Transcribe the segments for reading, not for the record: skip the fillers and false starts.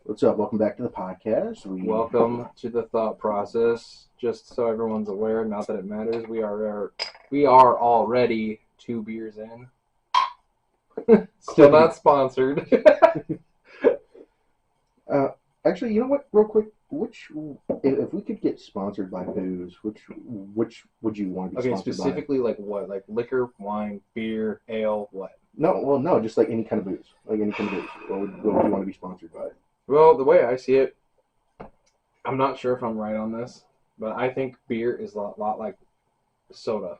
What's up? Welcome back to the podcast. Welcome to the thought process. Just so everyone's aware, not that it matters, we are already 2 beers in. Still not sponsored. Actually, you know what? Real quick, if we could get sponsored by booze, which would you want to be Okay, sponsored specifically like what? Like liquor, wine, beer, ale, what? by? No, just like any kind of booze, like any kind of booze. What would you want to be sponsored by? Well, the way I see it, I'm not sure if I'm right on this, but I think beer is a lot like soda.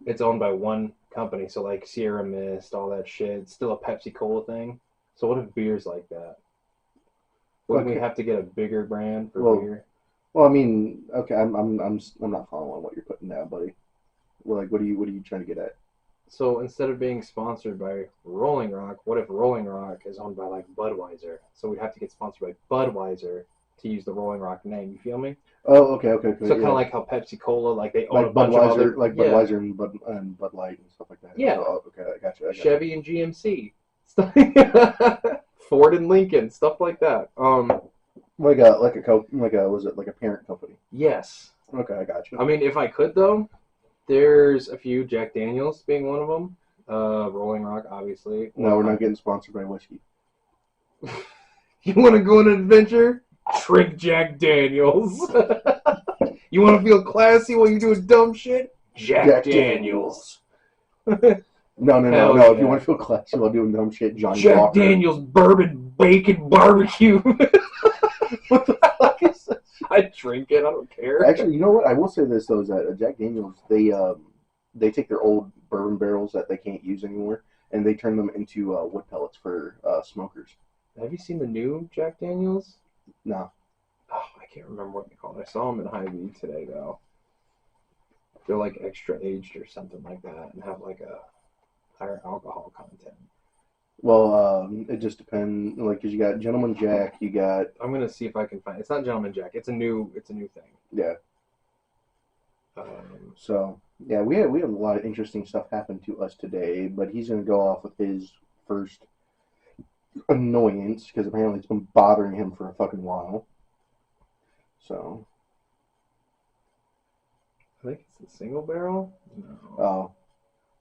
It's owned by one company, so like Sierra Mist, all that shit. It's still a Pepsi Cola thing. So what if beer's like that? Wouldn't we have to get a bigger brand for beer? Well, I mean, okay, I'm not following what you're putting down, buddy. Well, like, what are you trying to get at? So instead of being sponsored by Rolling Rock, what if Rolling Rock is owned by like Budweiser? So we'd have to get sponsored by Budweiser to use the Rolling Rock name. You feel me? Oh, okay, So kind of like how Pepsi Cola, like they own like a bunch of other, Budweiser and Bud Light and stuff like that. Yeah. So, okay, I got you. Chevy and GMC, Ford and Lincoln, stuff like that. Like a parent company? Yes. Okay, I got you. I mean, if I could though, there's a few. Jack Daniels being one of them. Rolling Rock, obviously. No, we're not getting sponsored by whiskey. You want to go on an adventure? Drink Jack Daniels. You want to feel classy while you're doing dumb shit? Jack Daniels. No. Yeah. If you want to feel classy while doing dumb shit, Johnny Jack Walker. Daniels bourbon bacon barbecue. What the fuck is that? I drink it. I don't care. Actually, you know what? I will say this though: is that Jack Daniels they take their old bourbon barrels that they can't use anymore, and they turn them into wood pellets for smokers. Have you seen the new Jack Daniels? No. Oh, I can't remember what they call it. I saw them in Hy-Vee today, though. They're like extra aged or something like that, and have like a higher alcohol content. Well, it just depends. Like, cause you got Gentleman Jack, you got. I'm gonna see if I can find. It's not Gentleman Jack. It's a new thing. Yeah. So yeah, we have a lot of interesting stuff happen to us today, but he's gonna go off with his first annoyance because apparently it's been bothering him for a fucking while. So. I think it's a single barrel. No. Oh.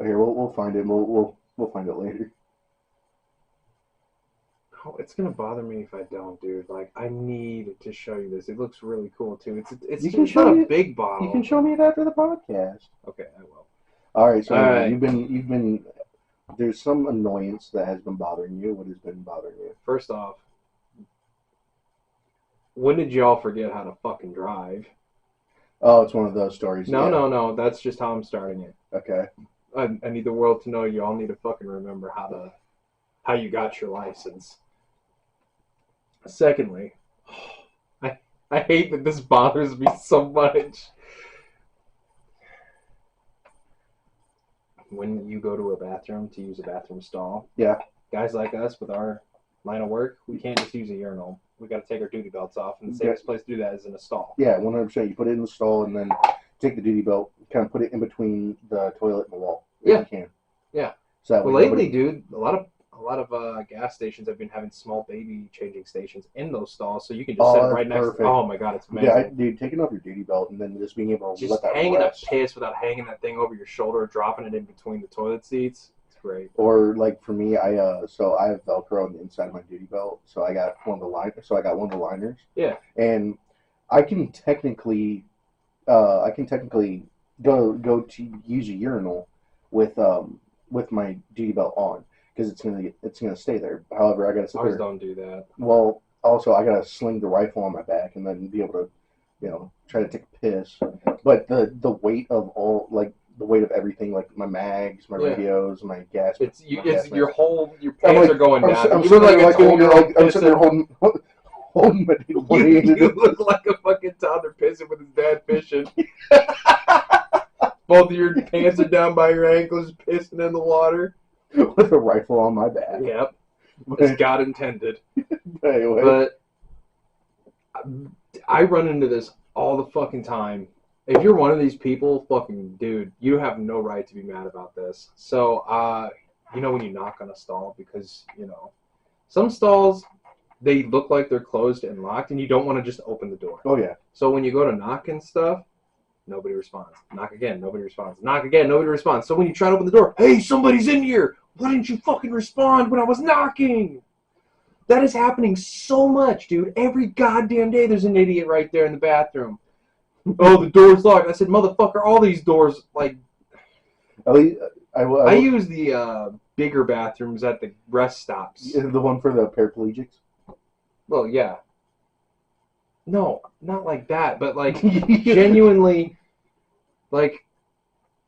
Here, we'll find it. We'll find it later. Oh, it's gonna bother me if I don't, dude. Like, I need to show you this. It looks really cool too. It's not a big bottle. You can show me it after the podcast. Okay, I will. All right. So All right. you've been. There's some annoyance that has been bothering you. What has been bothering you? First off, when did y'all forget how to fucking drive? Oh, it's one of those stories. No. That's just how I'm starting it. Okay. I need the world to know y'all need to fucking remember how you got your license. Secondly, I hate that this bothers me so much. When you go to a bathroom to use a bathroom stall, yeah, guys like us with our line of work, we can't just use a urinal. We got to take our duty belts off, and the safest place to do that is in a stall. Yeah, 100%. You put it in the stall, and then take the duty belt, kind of put it in between the toilet and the wall. Yeah, you can. Yeah. So well, lately, dude, a lot of gas stations have been having small baby changing stations in those stalls, so you can just sit right next to. Oh my god, it's amazing. Yeah, dude, taking off your duty belt and then just being able to just let that hanging rest. a piss without hanging that thing over your shoulder, dropping it in between the toilet seats. It's great. Or like for me, I have Velcro on the inside of my duty belt, so I got one of the liners. Yeah. And I can technically go to use a urinal with my duty belt on. Because it's gonna stay there. However, I gotta sit there. Don't do that. Well, also I gotta sling the rifle on my back and then be able to, try to take a piss. But the weight of the weight of everything, like my mags, my radios, my gas. Your pants are going down. I'm sitting there holding my You look like a fucking toddler pissing with his dad fishing. Both of your pants are down by your ankles, pissing in the water. With a rifle on my back. Yep. As God intended. Anyway. But I run into this all the fucking time. If you're one of these people, fucking dude, you have no right to be mad about this. So, when you knock on a stall, because, some stalls, they look like they're closed and locked, and you don't want to just open the door. Oh yeah. So when you go to knock and stuff, nobody responds. Knock again, nobody responds. Knock again, nobody responds. So when you try to open the door, hey, somebody's in here. Why didn't you fucking respond when I was knocking? That is happening so much, dude. Every goddamn day there's an idiot right there in the bathroom. Oh, the door's locked. I said, motherfucker, all these doors, like... At least, I use the bigger bathrooms at the rest stops. the one for the paraplegics. Well, yeah. No, not like that, but like genuinely, like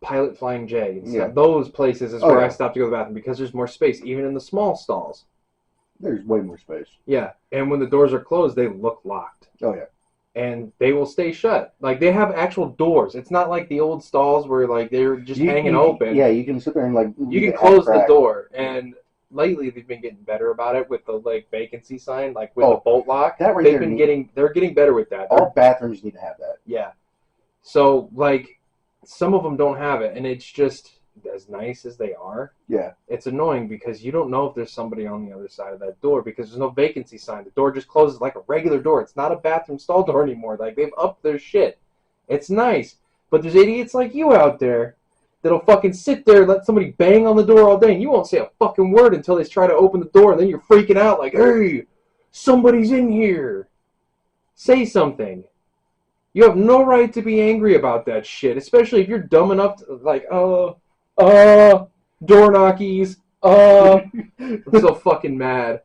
Pilot Flying J. And stuff. Yeah. Those places is where I stop to go to the bathroom because there's more space, even in the small stalls. There's way more space. Yeah, and when the doors are closed, they look locked. Oh yeah. And they will stay shut. Like they have actual doors. It's not like the old stalls where like they're just hanging open. Yeah, you can sit there and like you can close the door. And lately they've been getting better about it with the like vacancy sign, like with the bolt lock. That right they're getting better with that. All bathrooms need to have that. Yeah. So like some of them don't have it, and it's just as nice as they are. Yeah. It's annoying because you don't know if there's somebody on the other side of that door because there's no vacancy sign. The door just closes like a regular door. It's not a bathroom stall door anymore. Like they've upped their shit. It's nice, but there's idiots like you out there that'll fucking sit there and let somebody bang on the door all day, and you won't say a fucking word until they try to open the door, and then you're freaking out like, hey, somebody's in here. Say something. You have no right to be angry about that shit, especially if you're dumb enough to, like, door knockies, I'm so fucking mad.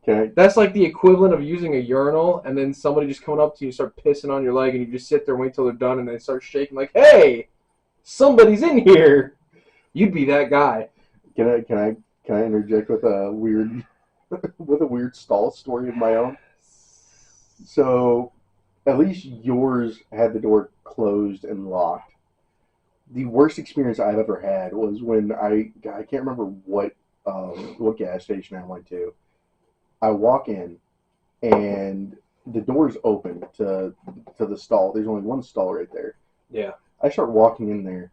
Okay. That's like the equivalent of using a urinal and then somebody just coming up to you and start pissing on your leg and you just sit there and wait till they're done and they start shaking like, hey, somebody's in here. You'd be that guy. Can I interject with a weird stall story of my own? So, at least yours had the door closed and locked. The worst experience I've ever had was when I can't remember what gas station I went to. I walk in, and the door's open to the stall. There's only one stall right there. Yeah. I start walking in there,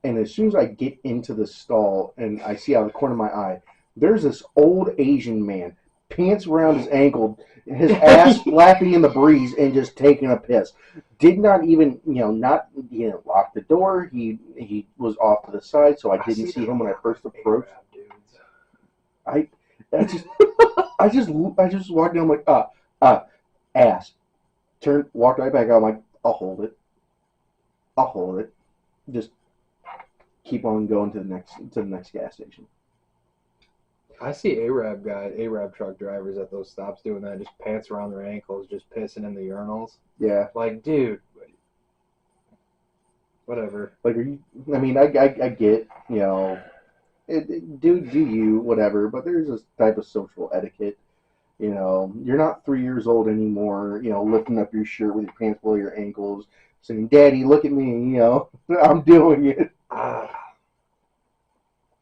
and as soon as I get into the stall and I see out of the corner of my eye, there's this old Asian man, pants around his ankle, his ass flapping in the breeze, and just taking a piss. Did not even, lock the door. He was off to the side, so I didn't see him when I first approached. I just walked down like ass. Walked right back out. I'm like, I'll hold it. Just keep on going to the next gas station. I see Arab truck drivers at those stops doing that, just pants around their ankles, just pissing in the urinals. Yeah. Like, dude, whatever. Like, I get, do you, whatever, but there's this type of social etiquette. You're not 3 years old anymore, lifting up your shirt with your pants below your ankles, saying, Daddy, look at me, I'm doing it.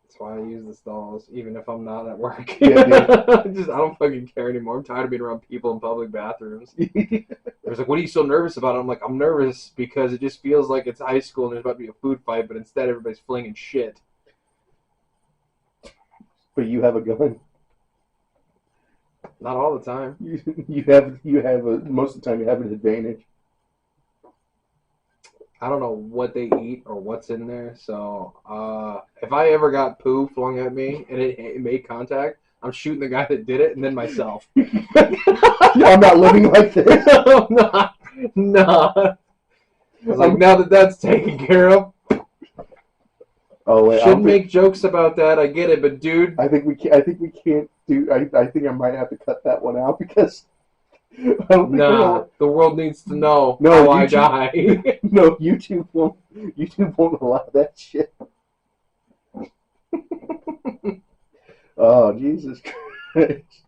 That's why I use the stalls, even if I'm not at work. Yeah, I don't fucking care anymore. I'm tired of being around people in public bathrooms. There's like, what are you so nervous about? I'm like, I'm nervous because it just feels like it's high school and there's about to be a food fight, but instead everybody's flinging shit. But you have a gun. Not all the time. You have most of the time you have an advantage. I don't know what they eat or what's in there, so if I ever got poo flung at me and it made contact, I'm shooting the guy that did it and then myself. I'm not living like this. Nah. I was like, now that that's taken care of. Oh wait, shouldn't make jokes about that. I get it, but dude, I think we can't do. I think I might have to cut that one out because. The world needs to know how I die. No, YouTube won't allow that shit. Oh, Jesus Christ.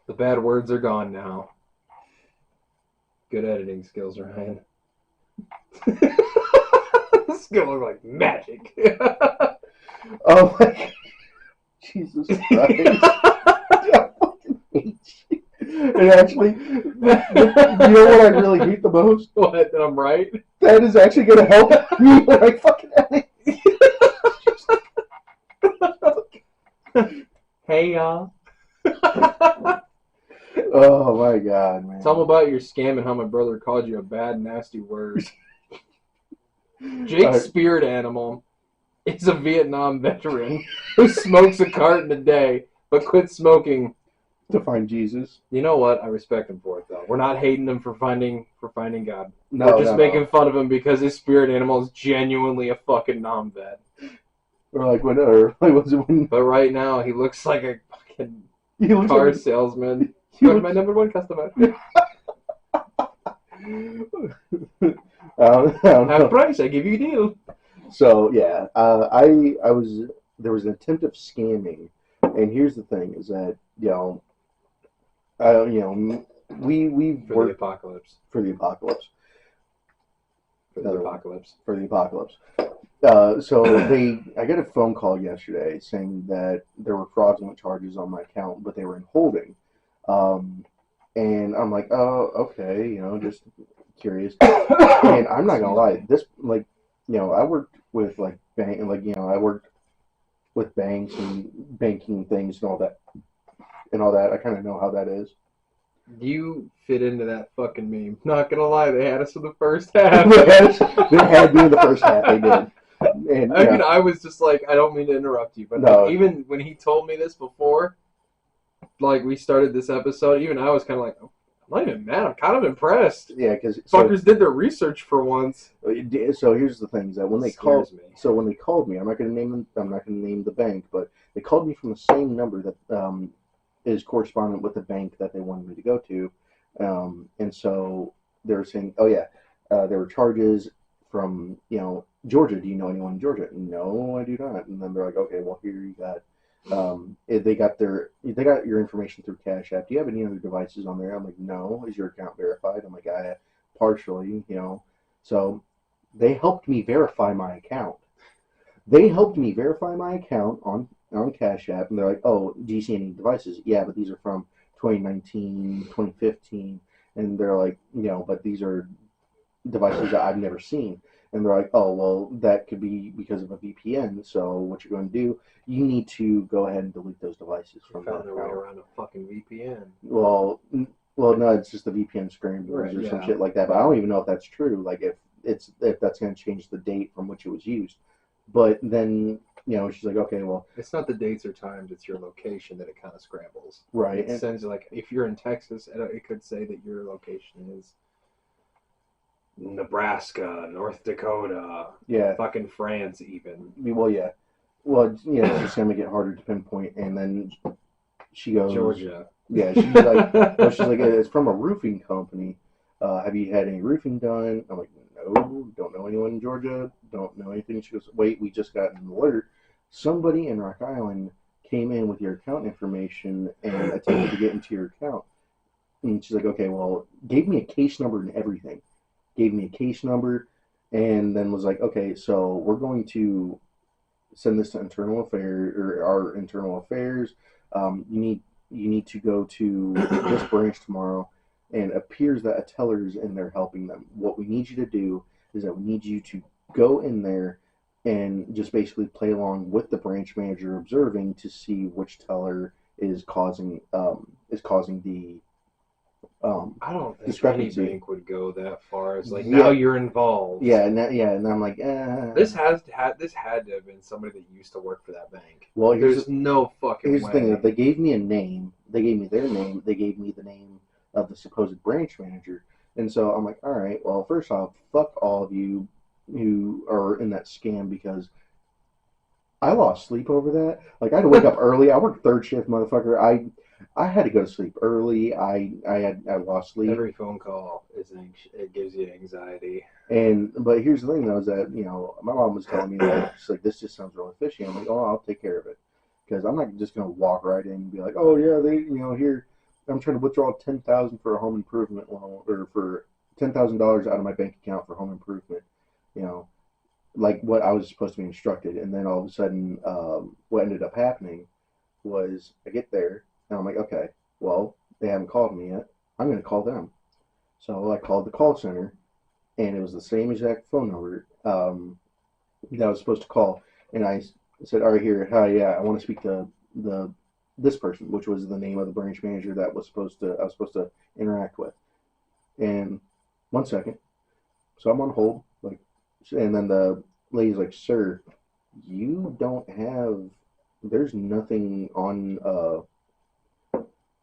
The bad words are gone now. Good editing skills, Ryan. This is gonna look like magic. Oh my God. Jesus Christ. I fucking hate you. And actually, you know what I really hate the most? What? That I'm right? That is actually going to help me when I fucking edit. Yeah. Oh my god, man. Tell them about your scam and how my brother called you a bad, nasty word. Jake's spirit animal is a Vietnam veteran who smokes a carton a day, but quit smoking. To find Jesus. You know what? I respect him for it, though. We're not hating him for finding God. No, We're just no, making no. fun of him because his spirit animal is genuinely a fucking nom-vet. Or like when, or like was it when But right now, he looks like a fucking he looks car like salesman. he You're looks, my number one customer. I don't Half know. price, I give you a deal. So yeah, I was there was an attempt of scamming, and here's the thing: is that we've For the worked apocalypse. for the apocalypse. For the apocalypse. For the apocalypse. So I got a phone call yesterday saying that there were fraudulent charges on my account, but they were in holding. And I'm like, oh, okay, just curious. And I'm not gonna lie, this I worked with I worked with banks and banking things and all that. I kind of know how that is. You fit into that fucking meme. Not gonna lie, they had us in the first half. They had me in the first half. They did. And, I mean, I was just like, I don't mean to interrupt you, but No. like, even when he told me this before, like we started this episode, even I was kind of like, I'm not even mad. I'm kind of impressed. yeah, because Fuckers did their research for once. So here's the thing: is that when they Scares me. when they called me, I'm not going to name the bank, but they called me from the same number that is correspondent with the bank that they wanted me to go to, and so they were saying, oh yeah, there were charges from Georgia. Do you know anyone in Georgia? No, I do not. And then they're like, okay, well here you got. They got your information through Cash App. Do you have any other devices on there? I'm like, no. Is your account verified? I'm like, I partially, So they helped me verify my account. They helped me verify my account on Cash App, and they're like, oh, do you see any devices? Yeah, but these are from 2019, 2015, and they're like, but these are devices that I've never seen. And they're like, oh, well, that could be because of a VPN. So what you're going to do, you need to go ahead and delete those devices from Found that their way account. around a fucking VPN. Well, no, it's just the VPN scramblers or some shit like that. But I don't even know if that's true. Like if that's going to change the date from which it was used. But then she's like, okay, well, It's not the dates or times; it's your location that it kind of scrambles. right. It sends you like if you're in Texas, it could say that your location is Nebraska, North Dakota, Yeah. fucking France, even Well, yeah. Well, yeah, it's just gonna make it harder to pinpoint. And then she goes, Georgia. Yeah, she's like, well, she's like, it's from a roofing company. Have you had any roofing done? I'm like, no, don't know anyone in Georgia. Don't know anything. She goes, wait, we just got an alert. Somebody in Rock Island came in with your account information and attempted to get into your account. And she's like, okay, well, gave me a case number and everything. Gave me a case number, and then was like, okay, so we're going to send this to internal affairs or our internal affairs. You need to go to this branch tomorrow, and it appears that a teller is in there helping them. What we need you to do is that we need you to go in there and just basically play along with the branch manager, observing to see which teller is causing the I don't think any discrepancy. bank would go that far. It's like Yeah. now you're involved. Yeah, and I'm like, This had to have been somebody that used to work for that bank. Well, There's no fucking here's way. the thing: that they gave me a name, they gave me their name, they gave me the name of the supposed branch manager, and so I'm like, all right, well, first off, fuck all of you who are in that scam because I lost sleep over that. Like I had to wake up early. I worked third shift, motherfucker. I had to go to sleep early. I lost sleep. Every phone call it gives you anxiety. But here's the thing though, is that my mom was telling me that she's like, this just sounds really fishy. I'm like, oh, I'll take care of it, because I'm not just gonna walk right in and be like, oh yeah, they here I'm trying to withdraw 10,000 for a home improvement loan, or for $10,000 out of my bank account for home improvement, you know, like what I was supposed to be instructed. And then all of a sudden, what ended up happening was I get there and I'm like, okay, well, they haven't called me yet. I'm gonna call them. So I called the call center, and it was the same exact phone number that I was supposed to call. And I said, "All right, here, hi, yeah, I want to speak to the this person, which was the name of the branch manager that I was supposed to interact with. And 1 second, so I'm on hold, like, and then the lady's like, "Sir, you don't have. There's nothing on.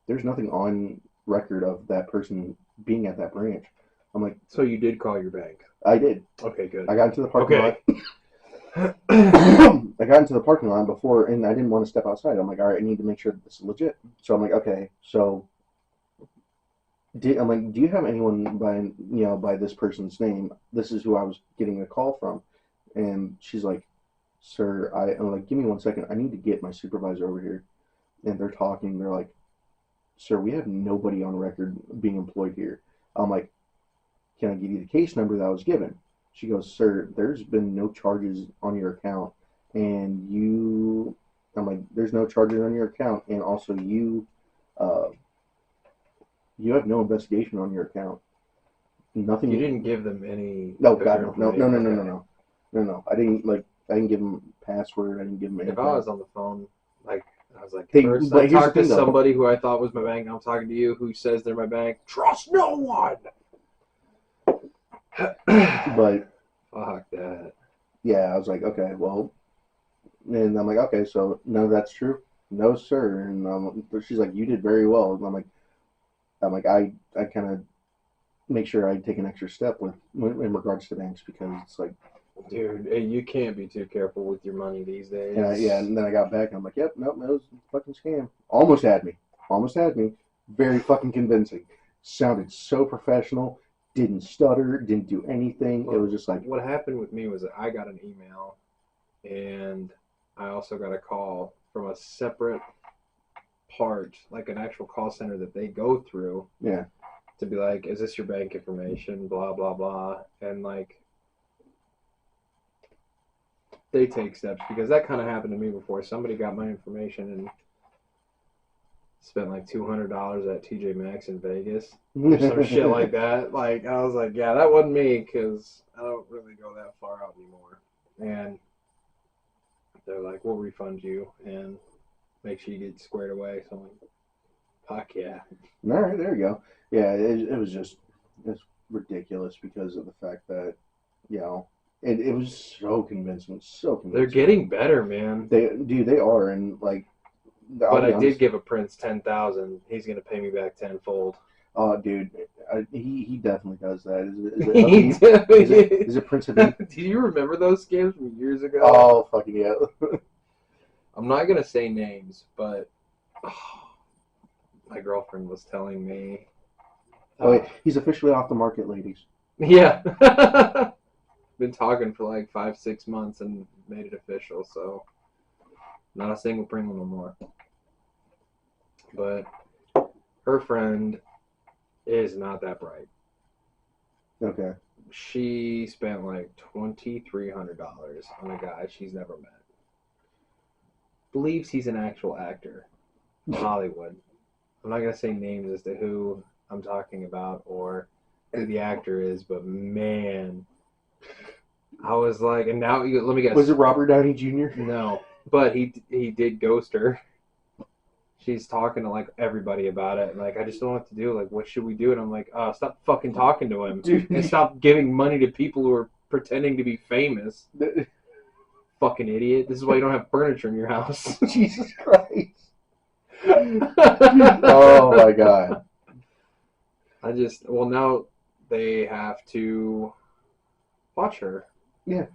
There's nothing on record of that person being at that branch." I'm like, So you did call your bank. "I did. Okay, good. I got into the parking lot. Okay. I got into the parking lot before, and I didn't want to step outside. I'm like, all right, I need to make sure that this is legit. So I'm like, okay, so I'm like, do you have anyone by this person's name? This is who I was getting a call from, and she's like, sir, I'm like, give me 1 second. I need to get my supervisor over here, and they're talking. They're like, sir, we have nobody on record being employed here. I'm like, can I give you the case number that I was given? She goes, sir, there's been no charges on your account, and I'm like, there's no charges on your account, and also you have no investigation on your account. Nothing. You didn't give them any. No, of God, your no. information? No. I didn't give them password. I didn't give them anything. If I was on the phone, like, I was like, Hey, first but I here's the talked to thing, though. somebody who I thought was my bank. I'm talking to you who says they're my bank. Trust no one. But Fuck that. yeah, I was like, okay, well, and I'm like, okay, so none of that's true. No, sir. And she's like, you did very well. And I'm like, I kind of make sure I take an extra step in regards to banks, because it's like, Dude, you can't be too careful with your money these days. and then I got back and I'm like, yep, nope, that was a fucking scam. Almost had me. Very fucking convincing. Sounded so professional. Didn't stutter. Didn't do anything. It was just like, What happened with me was that I got an email, and I also got a call from a separate part, like an actual call center that they go through. Yeah. To be like, is this your bank information? Blah blah blah, and like, they take steps, because that kind of happened to me before. Somebody got my information and spent like $200 at TJ Maxx in Vegas or some shit like that. Like, I was like, yeah, that wasn't me, because I don't really go that far out anymore. And they're like, we'll refund you and make sure you get squared away. So I'm like, fuck yeah. All right, there you go. Yeah, it was ridiculous because of the fact that, it was so convincing, so convincing. They're getting better, man. They are, and like. But I did give a prince 10,000. He's gonna pay me back tenfold. Oh, dude, he definitely does that. Is it Prince of Do you remember those scams from years ago? Oh, fucking yeah. I'm not gonna say names, but my girlfriend was telling me. Oh, wait, he's officially off the market, ladies. Yeah. Been talking for like 5-6 months and made it official, so not a single Pringle no more. But her friend is not that bright. Okay. She spent like $2,300 on a guy she's never met. Believes he's an actual actor in Hollywood. I'm not going to say names as to who I'm talking about or who the actor is, but man, I was like, and now let me guess. Was it Robert Downey Jr.? No, but he did ghost her. She's talking to like everybody about it, and like, I just don't know what to do. Like, what should we do? And I'm like, stop fucking talking to him, Dude. and stop giving money to people who are pretending to be famous. Fucking idiot! This is why you don't have furniture in your house. Jesus Christ! Oh my God! Now they have to watch her. Yeah.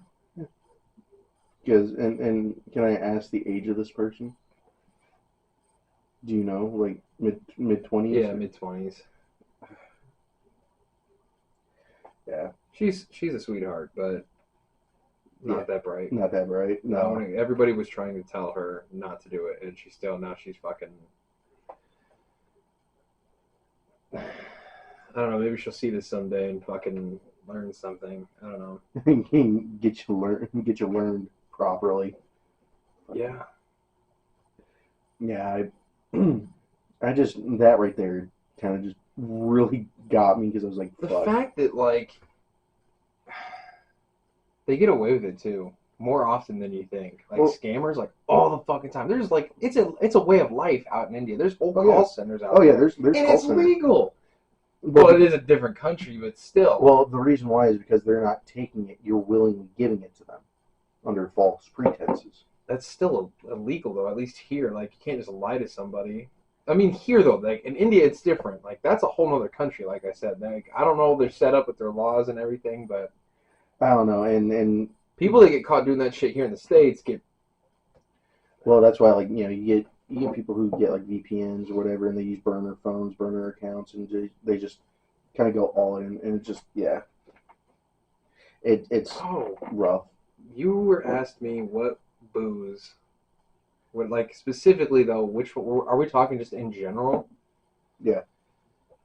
Because and can I ask the age of this person? Do you know, like mid-20s? Yeah, mid-20s. Yeah. She's a sweetheart, but not that bright. Not that bright. No. Everybody was trying to tell her not to do it, and she's fucking. I don't know. Maybe she'll see this someday and fucking learn something. I don't know. Get you learned properly. Yeah. Yeah, I just, that right there kind of just really got me, because I was like, The fuck. fact that, like, they get away with it, too. more often than you think. Like Well- scammers, like all the fucking time. There's like it's a way of life out in India. There's whole Oh, yeah. call centers out Oh yeah, there. there's And call it's centers. legal. Well, Well, it is a different country, but still. well, the reason why is because they're not taking it. You're willingly giving it to them under false pretenses. That's still illegal though. At least here, like you can't just lie to somebody. I mean, here though, like in India, it's different. Like that's a whole other country. Like I said, like I don't know, they're set up with their laws and everything, but I don't know, and people that get caught doing that shit here in the States get. well, that's why like you get people who get like VPNs or whatever, and they use burner phones, burner accounts, and they just kind of go all in, and it's just it's Oh, rough. you were asked me what booze, what like specifically though, which are we talking just in general? Yeah.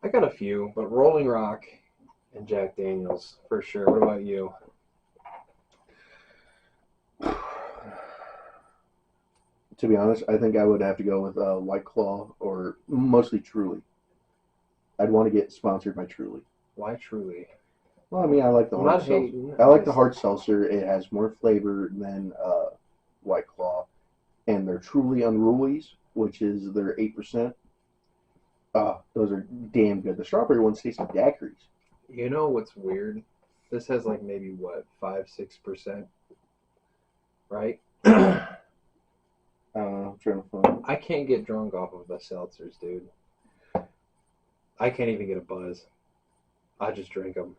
I got a few, but Rolling Rock and Jack Daniels for sure. What about you? To be honest, I think I would have to go with White Claw or mostly Truly. I'd want to get sponsored by Truly. Why Truly? Well, I mean, I like the I'm hard not seltzer. hating. I like the hard seltzer. It has more flavor than White Claw, and they're Truly Unrulies, which is their 8%. Those are damn good. The strawberry ones taste like daiquiris. You know what's weird? This has like maybe what 5-6%, right? I'm trying to find. I can't get drunk off of the seltzers, dude. I can't even get a buzz. I just drink them,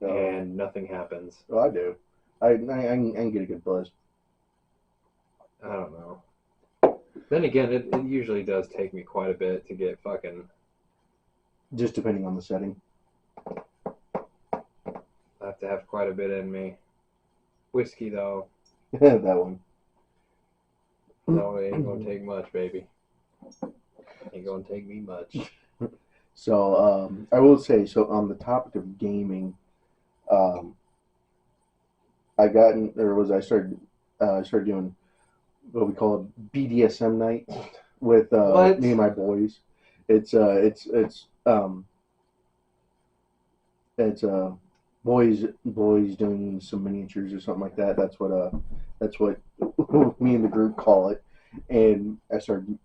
and nothing happens. Oh, I do. I can get a good buzz. I don't know. Then again, it usually does take me quite a bit to get fucking. Just depending on the setting. I have to have quite a bit in me. Whiskey though, That one. no, it ain't gonna take much, baby. Ain't gonna take me much. So I will say, so on the topic of gaming, I started doing what we call BDSM night with What? me and my boys. It's boys doing some miniatures or something like that. That's what me and the group call it. And I started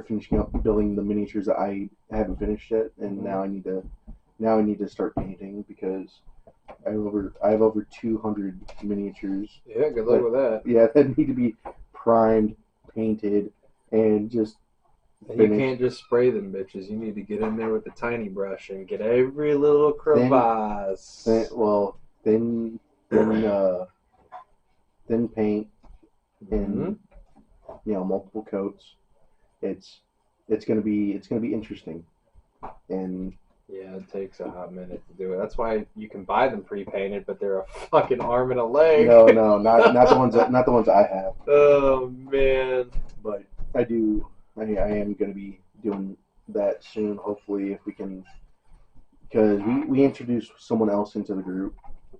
finishing up building the miniatures that I haven't finished yet, and now I need to start painting because I have over 200 miniatures. Yeah, good luck with that. Yeah, that need to be primed, painted, and just And you finished. can't just spray them bitches. You need to get in there with the tiny brush and get every little crevasse. Then paint in multiple coats. It's gonna be interesting, and Yeah, it takes a hot minute to do it. That's why you can buy them pre-painted, but they're a fucking arm and a leg. no, not the ones I have, Oh man. but I do. I am gonna be doing that soon. Hopefully, if we can, because we introduced someone else into the group,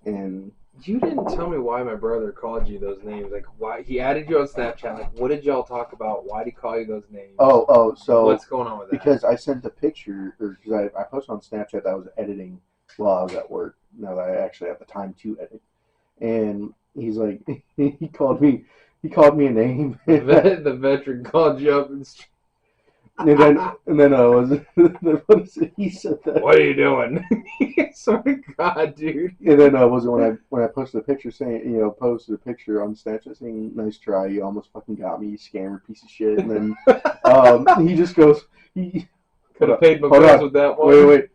and You didn't tell me why my brother called you those names. Like, why he added you on Snapchat. Like, what did y'all talk about? Why did he call you those names? So What's going on with that? because I sent a picture, or because I posted on Snapchat that I was editing while I was at work. Now that I actually have the time to edit, and he's like, he called me a name, The veteran called you up and and then I was what is it? He said that. what are you doing? Swear to God, dude. And then was it when I posted a picture saying, posted a picture on Snapchat saying, "Nice try, you almost fucking got me, you scammer piece of shit." And then he just goes, Could have paid my Hold bills on. with that one. wait,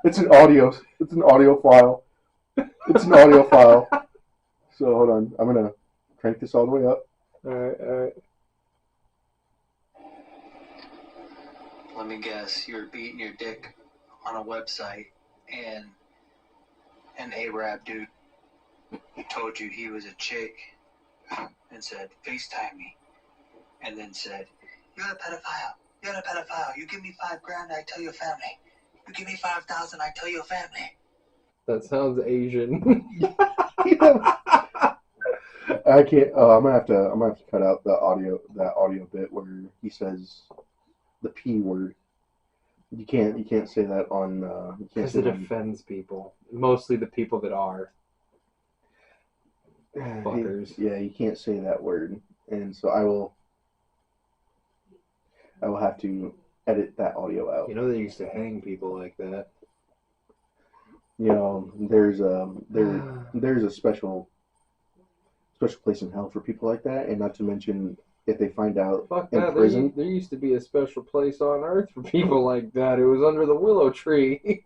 it's an audio file. It's an audio file. So hold on, I'm gonna crank this all the way up. All right. Let me guess, you were beating your dick on a website and an Arab dude told you he was a chick and said, FaceTime me. And then said, you're a pedophile. You give me $5,000, I tell your family. You give me 5,000, I tell your family. That sounds Asian. I can't. I'm gonna have to cut out that audio bit where he says the P word. You can't say that on. You can't Because say it that on- offends people. Mostly the people that are. Fuckers. Yeah, you can't say that word, and so I will have to edit that audio out. You know they used to hang people like that. You know, there's a special place in hell for people like that, and not to mention if they find out Fuck in that. prison. There used to be a special place on Earth for people like that. It was under the willow tree.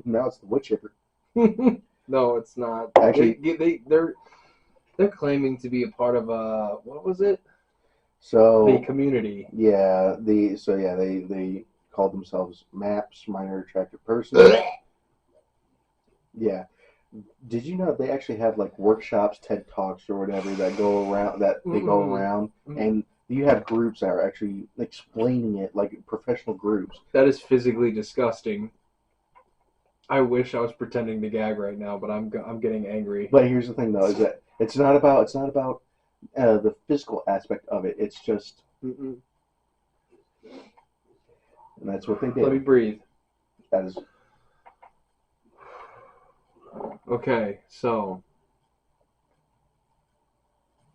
Now it's the wood chipper. No, it's not. Actually, They're claiming to be a part of what was it? so The community. yeah, they called themselves MAPS, minor attractive persons. Yeah. Did you know they actually have like workshops, TED Talks, or whatever that go around and you have groups that are actually explaining it, like professional groups. That is physically disgusting. I wish I was pretending to gag right now, but I'm getting angry. But here's the thing, though, is that it's not about the physical aspect of it. It's just, and that's what they did. Let me breathe. That is Okay, so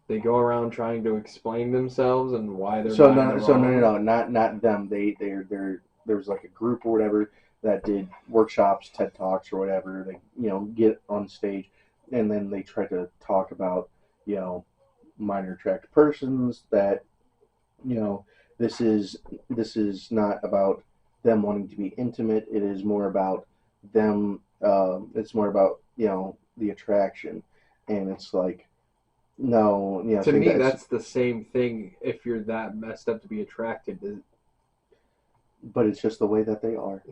they go around trying to explain themselves and why they're no, not them. There was like a group or whatever that did workshops, TED Talks or whatever. They get on stage, and then they try to talk about minor attracted persons. That this is not about them wanting to be intimate. It is more about them. It's more about the attraction, and it's like no, to me that's the same thing. If you're that messed up to be attracted to, but it's just the way that they are.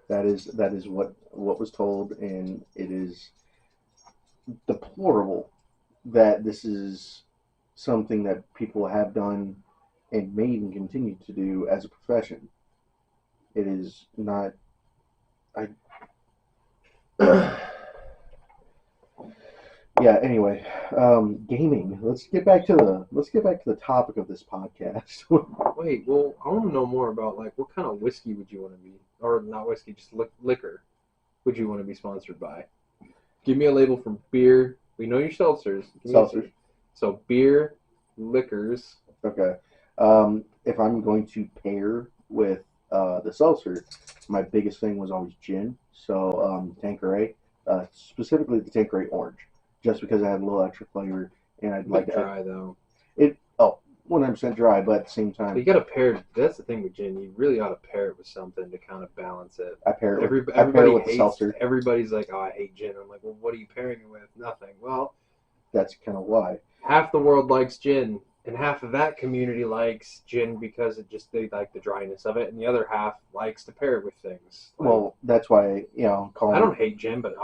That is what was told, and it is deplorable that this is something that people have done and may even continue to do as a profession. It is not. Yeah. Anyway, gaming. Let's get back to the topic of this podcast. Wait, well, I want to know more about like what kind of whiskey would you want to be, or not whiskey, just liquor, would you want to be sponsored by? Give me a label from beer. We know your seltzers. Seltzers. So beer, liquors. Okay. If I'm going to pair with the seltzer, my biggest thing was always gin. So Tanqueray, specifically the Tanqueray Orange, just because I had a little extra flavor, and I'd like to dry though. 100% dry, but at the same time, But you got to pair. That's the thing with gin. You really ought to pair it with something to kind of balance it. I pair it with Everybody the hates seltzer. Everybody's like, "Oh, I hate gin." I'm like, "Well, what are you pairing it with?" Nothing. Well, That's kind of why. half the world likes gin, and half of that community likes gin because they like the dryness of it, and the other half likes to pair it with things. Like, Well, that's why I don't hate gin, but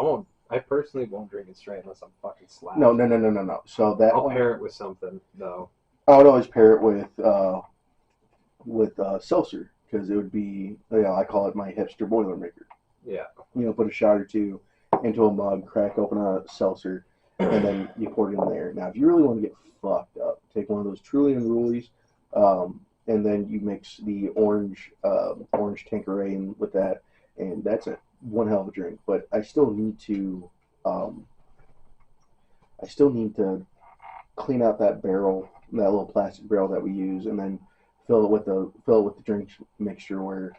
I personally won't drink it straight unless I'm fucking slapped. No. So that I'll pair it with something though. I would always pair it with seltzer, because it would be I call it my hipster Boilermaker. Yeah. Put a shot or two into a mug, crack open a seltzer, and then you pour it in there. Now, if you really want to get fucked up, take one of those Truly Unrulies, and then you mix the orange Tanqueray in with that, and that's one hell of a drink. But I still need to clean out that barrel, that little plastic barrel that we use, and then fill it with the drink mixture where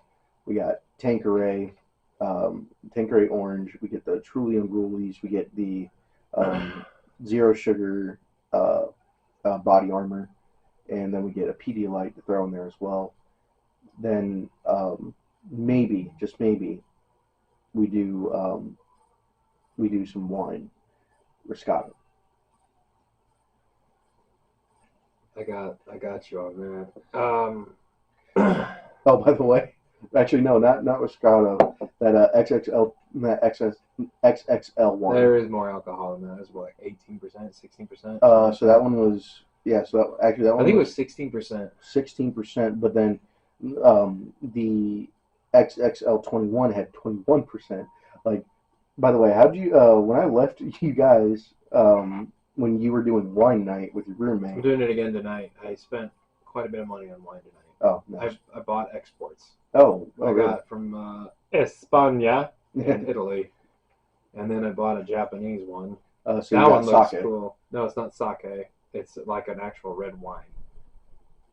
we got Tanqueray Orange, we get the Truly Unrulies, we get the Zero Sugar Body Armor, and then we get a Pedialyte to throw in there as well. Then maybe, just maybe, we do some wine, Riscato. I got you on that. Oh, by the way, actually no, not Riscato. That XXL one. There is more alcohol in that. It's what, 18%, 16%? So that one was So that one I think it was 16%. 16%, but then the XXL21 had 21%. Like, by the way, how'd you when I left you guys when you were doing wine night with your roommate? I'm doing it again tonight. I spent quite a bit of money on wine tonight. Oh, nice. I bought exports. I got from España in Italy. and then I bought a Japanese one. So you That got one looks sake. cool. No, it's not sake. It's like an actual red wine.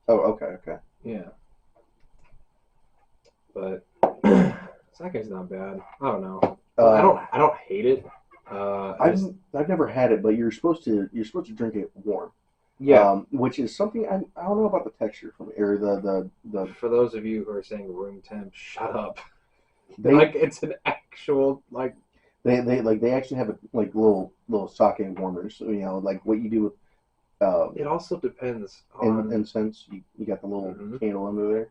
Oh, okay. Yeah. But sake's not bad. I don't know. I don't hate it. I've never had it, but you're supposed to drink it warm. Yeah. Which is something I don't know about the texture from or the For those of you who are saying room temp, shut up. they Like it's an actual like. they actually have a, like little sake warmers. So, you know, like what you do with It also depends on incense. You got the little candle under there.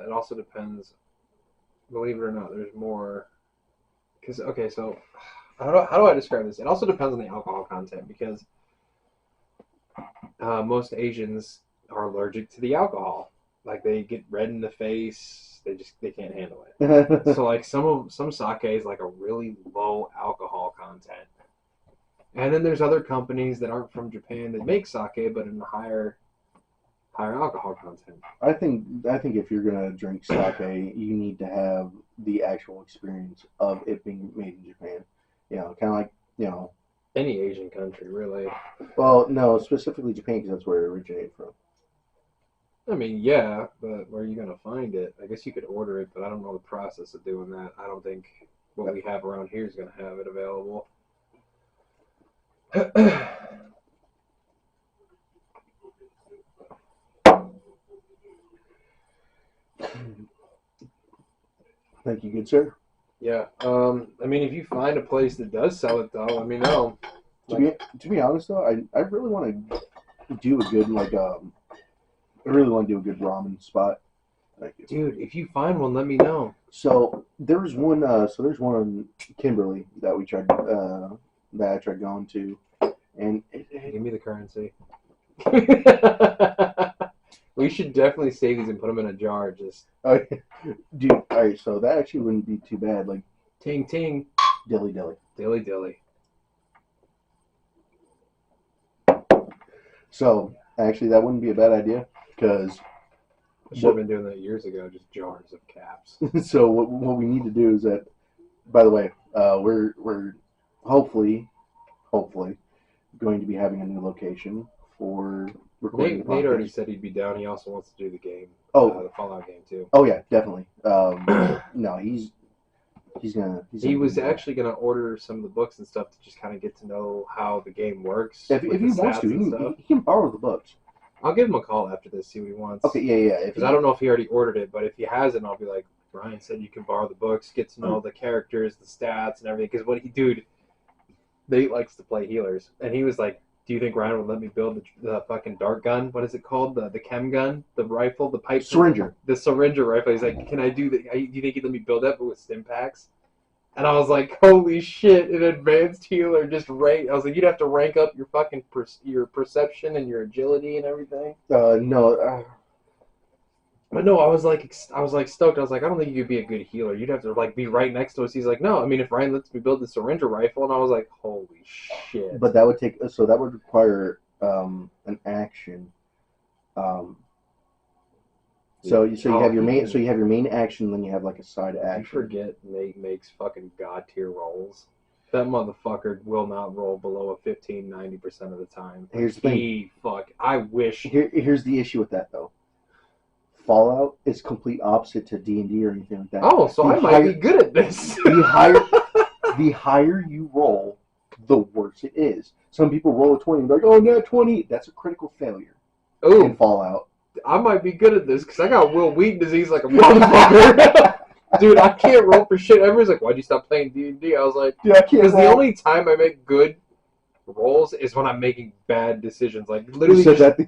It also depends. Believe it or not, there's more. Because okay, so how do I describe this? It also depends on the alcohol content because most Asians are allergic to the alcohol. Like they get red in the face. They can't handle it. So like some sake is like a really low alcohol content, and then there's other companies that aren't from Japan that make sake but in a higher alcohol content. I think if you're gonna drink sake, you need to have the actual experience of it being made in Japan. You know, kind of like, you know. Any Asian country, really. Well, no, specifically Japan because that's where it originated from. I mean, yeah, but where are you gonna find it? I guess you could order it, but I don't know the process of doing that. I don't think what we have around here is gonna have it available. Thank you, good sir. Yeah. I mean, if you find a place that does sell it, though, let me know. To be honest, though, I really want to do a good I really want to do a good ramen spot. Thank you, dude. If you find one, let me know. So there's one. There's one in Kimberly that we tried. That I tried going to, and give me the currency. We should definitely save these and put them in a jar. Just dude. All right, so that actually wouldn't be too bad. Like ting ting, dilly. So actually, that wouldn't be a bad idea because I should have been doing that years ago. Just jars of caps. So what we need to do is that. By the way, we're hopefully going to be having a new location for recording. Nate already said he'd be down. He also wants to do the game. The Fallout game too. Oh yeah, definitely. No, he's gonna. He was actually gonna order some of the books and stuff to just kind of get to know how the game works. If he wants to, he can borrow the books. I'll give him a call after this, see what he wants. Okay, yeah. Because I don't know if he already ordered it, but if he hasn't, I'll be like, Brian said you can borrow the books, get to know the characters, the stats, and everything. Because Nate likes to play healers, and he was like, "Do you think Ryan would let me build the fucking dart gun? What is it called? The chem gun, the rifle, the pipe syringer, the syringer rifle." He's like, "Can I do that? Do you think he'd let me build that, but with stim packs?" And I was like, "Holy shit! An advanced healer, just rank." I was like, "You'd have to rank up your fucking your perception and your agility and everything." No. But no, I was like stoked. I was like, I don't think you could be a good healer. You'd have to like be right next to us. He's like, no. I mean, if Ryan lets me build the syringer rifle, and I was like, holy shit. But that would require an action. So you have your main action, then you have like a side action. You forget Nate makes fucking god tier rolls. That motherfucker will not roll below a 90% of the time. Here's the thing. I wish. Here's the issue with that though. Fallout is complete opposite to D&D or anything like that. Oh, so I might be good at this. The higher you roll, the worse it is. Some people roll a 20 and they're like, oh, not 20. That's a critical failure. Ooh. In Fallout. I might be good at this because I got Will Wheaton disease like a motherfucker. Dude, I can't roll for shit. Everyone's like, why'd you stop playing D&D? I was like, dude, I can't. Because the only time I make good rolls is when I'm making bad decisions. Like literally, you said that in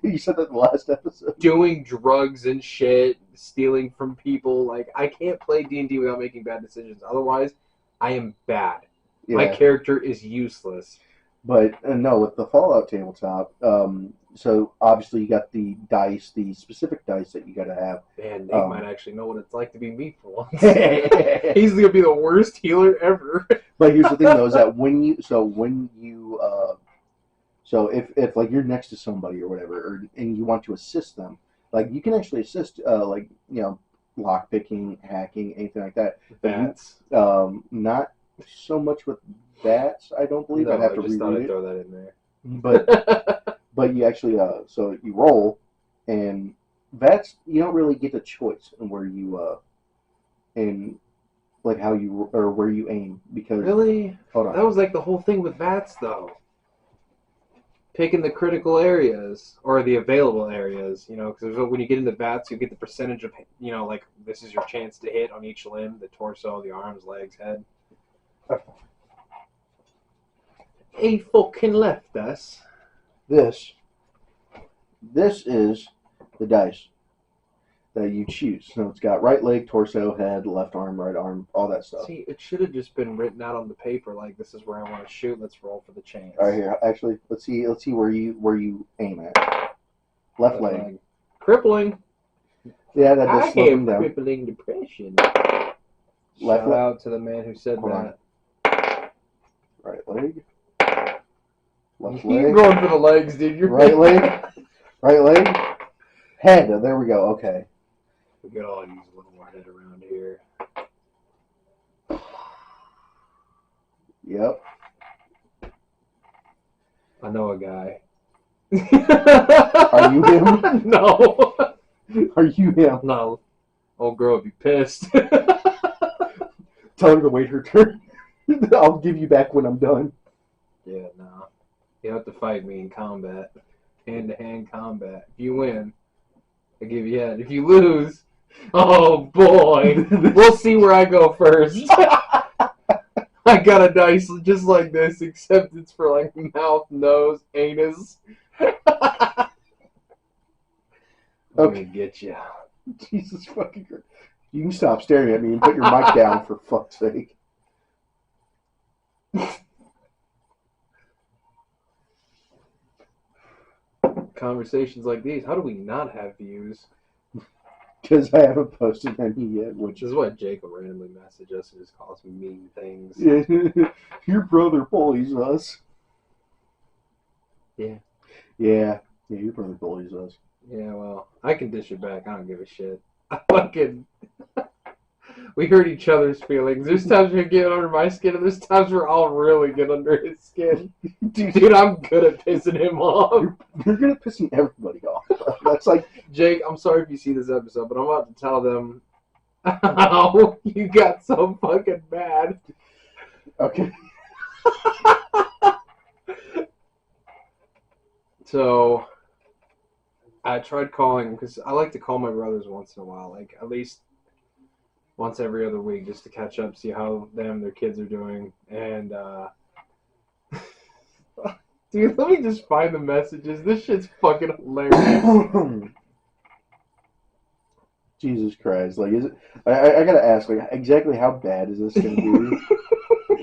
the last episode. Doing drugs and shit, stealing from people. Like I can't play D&D without making bad decisions. Otherwise, I am bad. Yeah. My character is useless. But no, with the Fallout tabletop, so obviously you got the dice, the specific dice that you got to have. Man, Nate might actually know what it's like to be me for once. He's gonna be the worst healer ever. But here's the thing, though, is that if like you're next to somebody or whatever, and you want to assist them, like you can actually assist, like lock picking, hacking, anything like that. Bats. Not so much with bats. I don't believe. No, I'd have I to just thought reread I'd it. throw that in there. But you actually so you roll, and vats you don't really get a choice in where you in like how you or where you aim because Really? hold on. That was like the whole thing with VATS, though. Picking the critical areas or the available areas, because when you get into VATS, you get the percentage of, like this is your chance to hit on each limb, the torso, the arms, legs, head. He fucking left us. This is the dice that you choose. So it's got right leg, torso, head, left arm, right arm, all that stuff. See, it should have just been written out on the paper like this is where I want to shoot. Let's roll for the chance. All right, here. Actually, let's see where you aim at. Left leg. Crippling. Yeah, that does I slow him have down. crippling depression. Left Shout leg. out to the man who said Hold that. on. Right leg. Left You're leg. going for the legs, dude. You're Right leg. Right leg. Head. There we go. Okay. We could all use a little more head around here. Yep. I know a guy. Are you him? No. Are you him? No. Old girl would be pissed. Tell her to wait her turn. I'll give you back when I'm done. Yeah, no. You have to fight me in combat. Hand-to-hand combat. If you win, I give you head. If you lose, oh boy. We'll see where I go first. I got a dice just like this, except it's for like mouth, nose, anus. I'm gonna get you. Jesus fucking Christ. You can stop staring at me and put your mic down for fuck's sake. Conversations like these, how do we not have views? Because I haven't posted any yet, which Which is why Jake will randomly message us and just call us mean things. your brother bullies us. Yeah. Yeah, your brother bullies us. Yeah, well, I can dish it back. I don't give a shit. I fucking... We hurt each other's feelings. There's times we get under my skin, and there's times we're all really get under his skin. Dude, I'm good at pissing him off. You're gonna piss everybody off. Bro. That's like, Jake, I'm sorry if you see this episode, but I'm about to tell them how you got so fucking mad. okay. So, I tried calling, because I like to call my brothers once in a while, like at least once every other week, just to catch up, see how their kids are doing. And, dude, let me just find the messages. This shit's fucking hilarious. Jesus Christ! Like, is it? I gotta ask, like, exactly how bad is this gonna be?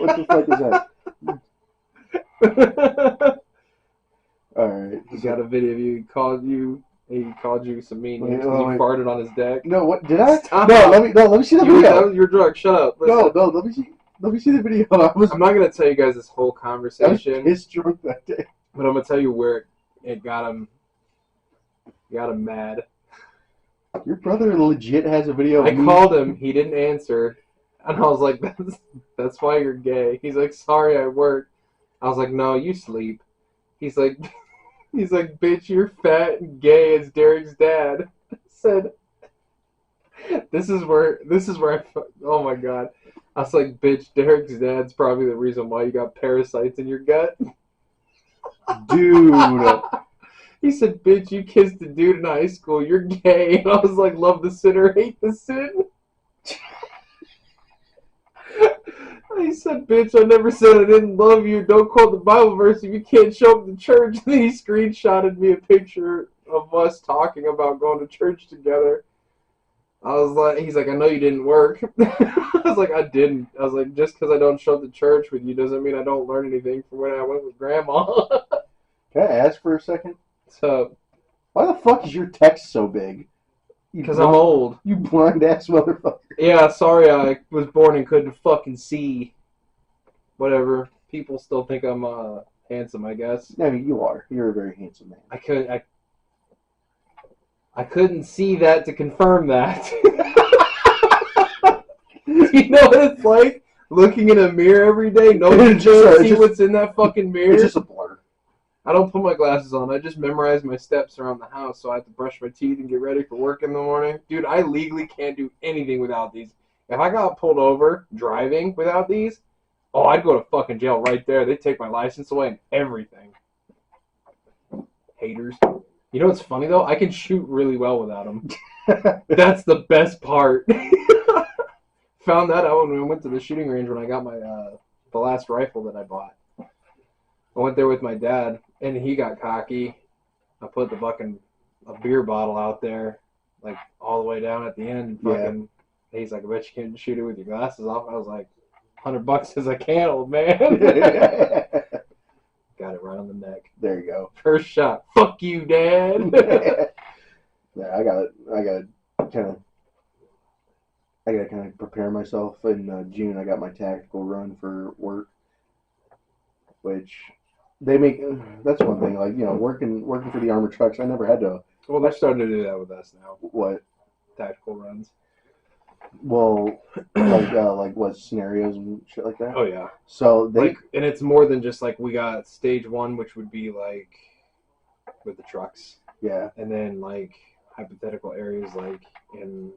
What the fuck is that? All right. He got a video of you. He called you some mean names because Wait. you farted on his deck. No, what did I? Stop. No, let me see the video. You're drunk. Shut up. Listen. No, let me see the video. I was I'm not gonna tell you guys this whole conversation, piss drunk that day. but I'm gonna tell you where it got him mad. Your brother legit has a video. I of me. called him. He didn't answer, and I was like, "That's why you're gay." He's like, "Sorry, I work." I was like, "No, you sleep." He's like, "Bitch, you're fat and gay as Derek's dad." I said, "This is where oh my god." I was like, "Bitch, Derek's dad's probably the reason why you got parasites in your gut." Dude. He said, "Bitch, you kissed a dude in high school. You're gay." And I was like, "Love the sinner, hate the sin." He said, "Bitch, I never said I didn't love you. Don't quote the Bible verse if you can't show up to church." And then he screenshotted me a picture of us talking about going to church together. I was like, he's like, "I know you didn't work." I was like, "I didn't." I was like, "Just because I don't show up to church with you doesn't mean I don't learn anything from when I went with Grandma." Can I ask for a second? So, Why the fuck is your text so big? because I'm old. You blind ass motherfucker. Yeah, sorry I was born and couldn't fucking see. Whatever. People still think I'm handsome, I guess. I mean, you are. You're a very handsome man. I couldn't see that to confirm that. You know what it's like? looking in a mirror every day, no, you It's just- can't it's see just- what's in that fucking mirror. It's just a blur. I don't put my glasses on. I just memorize my steps around the house, so I have to brush my teeth and get ready for work in the morning. Dude, I legally can't do anything without these. If I got pulled over driving without these, oh, I'd go to fucking jail right there. They'd take my license away and everything. Haters. You know what's funny, though? I can shoot really well without them. That's the best part. Found that out when we went to the shooting range when I got my the last rifle that I bought. I went there with my dad, and he got cocky. I put the fucking a beer bottle out there, like all the way down at the end. Fucking, he's like, "I bet you can shoot it with your glasses off." I was like, $100 says I can, old man. Got it right on the neck. There you go. First shot. Fuck you, Dad. Yeah, I gotta kind of prepare myself. In June, I got my tactical run for work, which they make. That's one thing. Like, you know, working for the armored trucks, I never had to. Well, they're starting to do that with us now. What? Tactical runs. Well, like what scenarios and shit like that. Oh yeah. So they Like, and it's more than just like we got stage 1, which would be like with the trucks, yeah. and then like hypothetical areas like in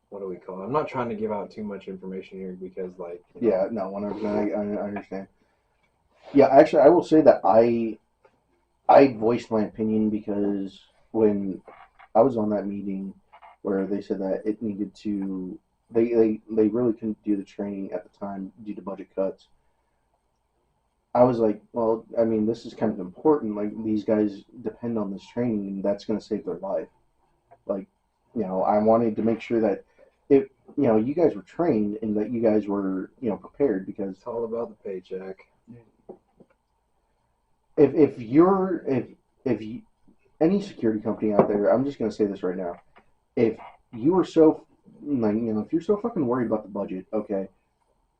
what do we call it? I'm not trying to give out too much information here because like Yeah, no, 100%. I understand. Yeah, actually, I will say that I voiced my opinion because when I was on that meeting where they said that it needed to, they really couldn't do the training at the time due to budget cuts. I was like, well, I mean, this is kind of important. Like, these guys depend on this training, and that's going to save their life. Like, you know, I wanted to make sure that if, you know, you guys were trained and that you guys were, you know, prepared, because it's all about the paycheck. if you, any security company out there, I'm just going to say this right now. If you are so, like, you know, if you're so fucking worried about the budget, okay,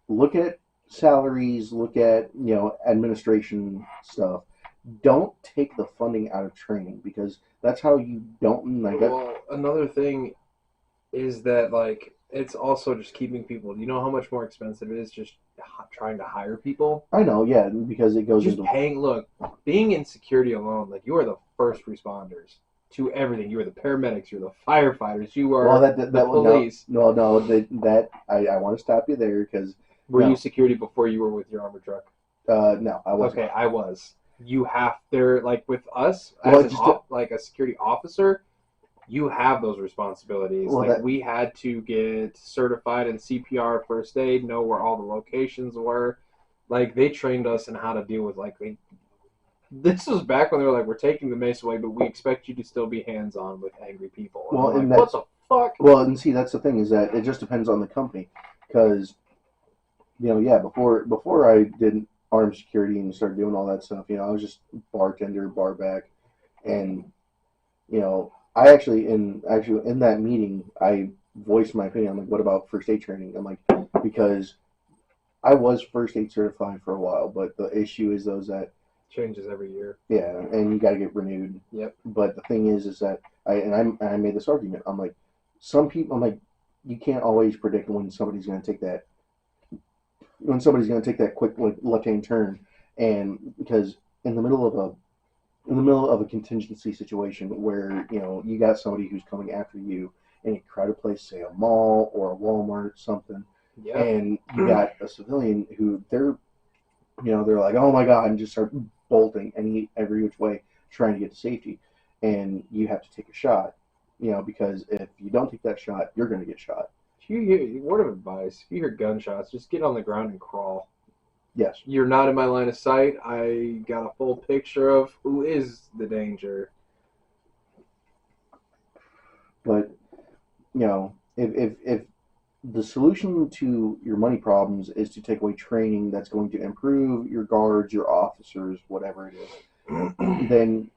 look at salaries, look at, you know, administration stuff. Don't take the funding out of training, because that's how you don't, like, that, Well, another thing is that like it's also just keeping people. Do you know how much more expensive it is just trying to hire people? I know, yeah, because it goes Just into, paying. Look, being in security alone, like you are the first responders to everything. You are the paramedics. You're the firefighters. You are well, that the no, police. no, that I want to stop you there, because Were no. you security before you were with your armored truck? no, I wasn't. Okay, I was. You have there like with us Well, as like a security officer, you have those responsibilities. Well, like that- we had to get certified in CPR, first aid, know where all the locations were. Like they trained us in how to deal with like this was back when they were like, we're taking the mace away, but we expect you to still be hands on with angry people. And Well, I'm and like, what the fuck? Well, and see, that's the thing, is that it just depends on the company, because, you know, yeah, before I did armed security and started doing all that stuff, you know, I was just bartender, bar back, and, you know, I actually in that meeting I voiced my opinion. I'm like, what about first aid training? I'm like, because I was first aid certified for a while, but the issue is those that, Changes every year. yeah, and you got to get renewed. Yep. But the thing is that I made this argument. I'm like, some people, I'm like, you can't always predict when somebody's going to take that quick left-hand turn, and because in the middle of a contingency situation where, you know, you got somebody who's coming after you in a crowded place, say a mall or a Walmart, something, Yeah. and you got a civilian who they're like, oh my god, and just start bolting every which way trying to get to safety, and you have to take a shot, you know, because if you don't take that shot, you're going to get shot. If you hear word of advice, if you hear gunshots, just get on the ground and crawl. Yes. You're not in my line of sight. I got a full picture of who is the danger. But, you know, if the solution to your money problems is to take away training that's going to improve your guards, your officers, whatever it is, then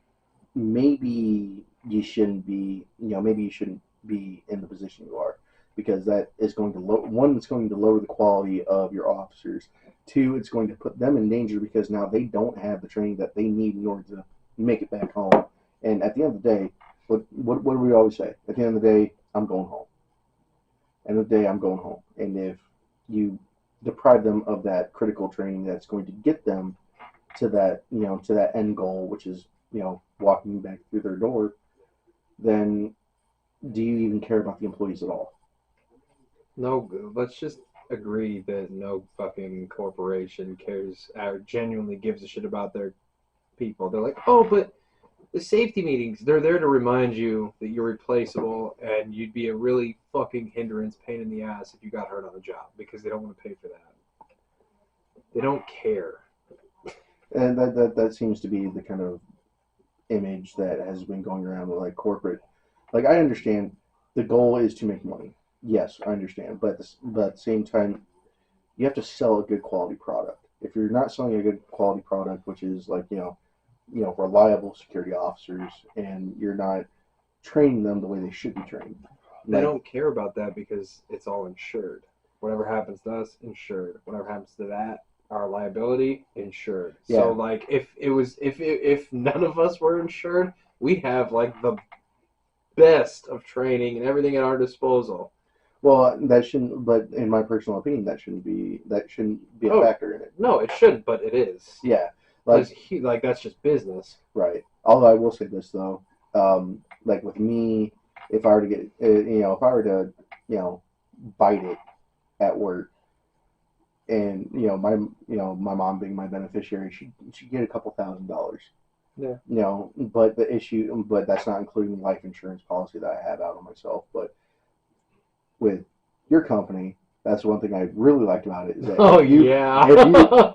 maybe you shouldn't be in the position you are, because that is going to one, it's going to lower the quality of your officers. Two, it's going to put them in danger, because now they don't have the training that they need in order to make it back home. And at the end of the day, what do we always say? At the end of the day, I'm going home. End of the day, I'm going home. And if you deprive them of that critical training that's going to get them to that, to that end goal, which is, walking back through their door, then do you even care about the employees at all? No, let's just agree that no fucking corporation cares or genuinely gives a shit about their people. They're like, oh, but the safety meetings, they're there to remind you that you're replaceable and you'd be a really fucking hindrance, pain in the ass if you got hurt on the job, because they don't want to pay for that. They don't care. And that seems to be the kind of image that has been going around with, like, corporate. Like, I understand the goal is to make money. Yes, I understand. But at the same time, you have to sell a good quality product. If you're not selling a good quality product, which is like, reliable security officers, and you're not training them the way they should be trained. They don't care about that because it's all insured. Whatever happens to us, insured. Whatever happens to that, our liability, insured. Yeah. So like if none of us were insured, we'd have like the best of training and everything at our disposal. Well, that shouldn't. But in my personal opinion, that shouldn't be a factor in it. No, it shouldn't, but it is. Yeah, Like that's just business. right. Although I will say this though, like with me, if I were to get, bite it at work, and my mom being my beneficiary, she'd get a couple $1,000s. Yeah. But that's not including the life insurance policy that I have out on myself. But with your company, that's one thing I really liked about it. Is that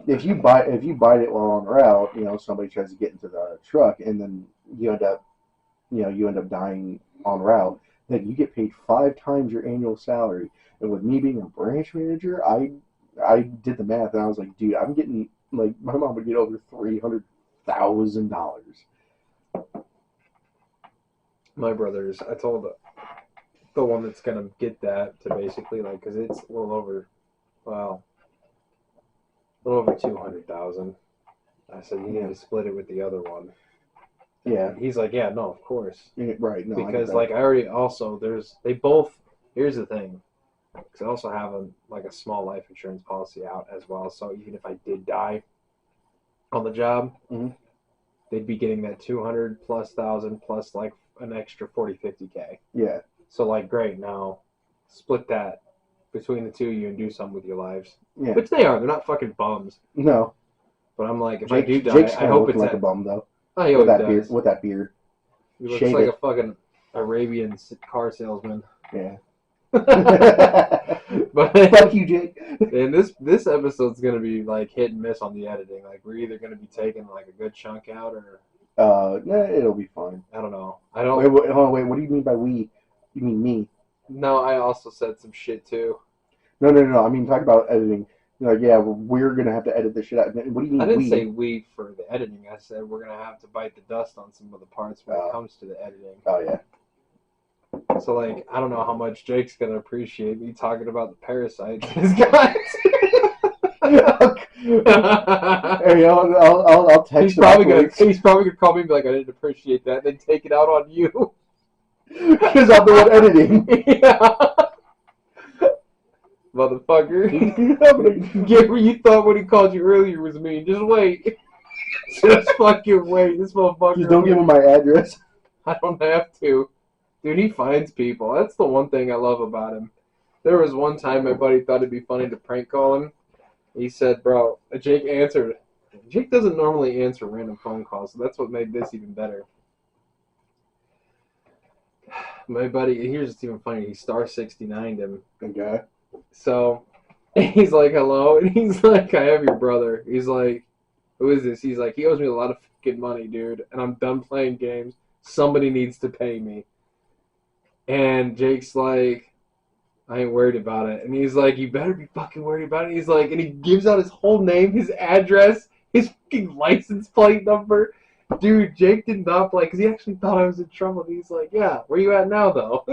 if you bite it while on route, somebody tries to get into the truck, and then you end up dying en route, then you get paid 5 times your annual salary. And with me being a branch manager, I did the math, and I was like, dude, I'm getting, like, my mom would get over $300,000. My brothers, I told the one that's gonna get that to basically, like, because it's a little over 200,000. I said you need to split it with the other one. Yeah. He's like, yeah, no, of course. Yeah, right. No, Because I already also here's the thing, because I also have a small life insurance policy out as well. So even if I did die on the job, they'd be getting that 200,000+ plus like an extra 40-50K. Yeah. So like, great, now split that between the two of you and do something with your lives. Yeah. Which they are. They're not fucking bums. No. But I'm like, if I do die, Jake's I hope it's like a bum though. Oh, he always does. With that beard. He looks Shave like it. a fucking Arabian car salesman. Yeah. But Fuck you, Jake. and this episode's gonna be like hit and miss on the editing. Like we're either gonna be taking like a good chunk out, or Yeah, it'll be fine. I don't know. I don't. Wait, hold on, wait. What do you mean by we? You mean me? No, I also said some shit too. No. I mean, talk about editing. Like, yeah, we're gonna have to edit this shit out. What do you mean? I didn't we? say we for the editing. I said we're gonna have to bite the dust on some of the parts when it comes to the editing. Oh yeah. So like, I don't know how much Jake's gonna appreciate me talking about the parasites. His guys. Hey, I'll text. He's probably gonna call me and be like, I didn't appreciate that, and then take it out on you. Because I'm the one editing. Yeah. Motherfucker. Get where you thought what he called you earlier was mean. Just wait. Just fucking wait. This motherfucker. Just don't give him my address. I don't have to. Dude, he finds people. That's the one thing I love about him. There was one time my buddy thought it'd be funny to prank call him. He said, bro, Jake answered. Jake doesn't normally answer random phone calls, so that's what made this even better. My buddy, here's what's even funny. He star 69'd him. Okay. So he's like, hello. And he's like, I have your brother. He's like, who is this? He's like, he owes me a lot of fucking money, dude. And I'm done playing games. Somebody needs to pay me. And Jake's like, I ain't worried about it. And he's like, you better be fucking worried about it. He's like, and he gives out his whole name, his address, his fucking license plate number. Dude, Jake did not play because he actually thought I was in trouble. And he's like, yeah, where you at now, though?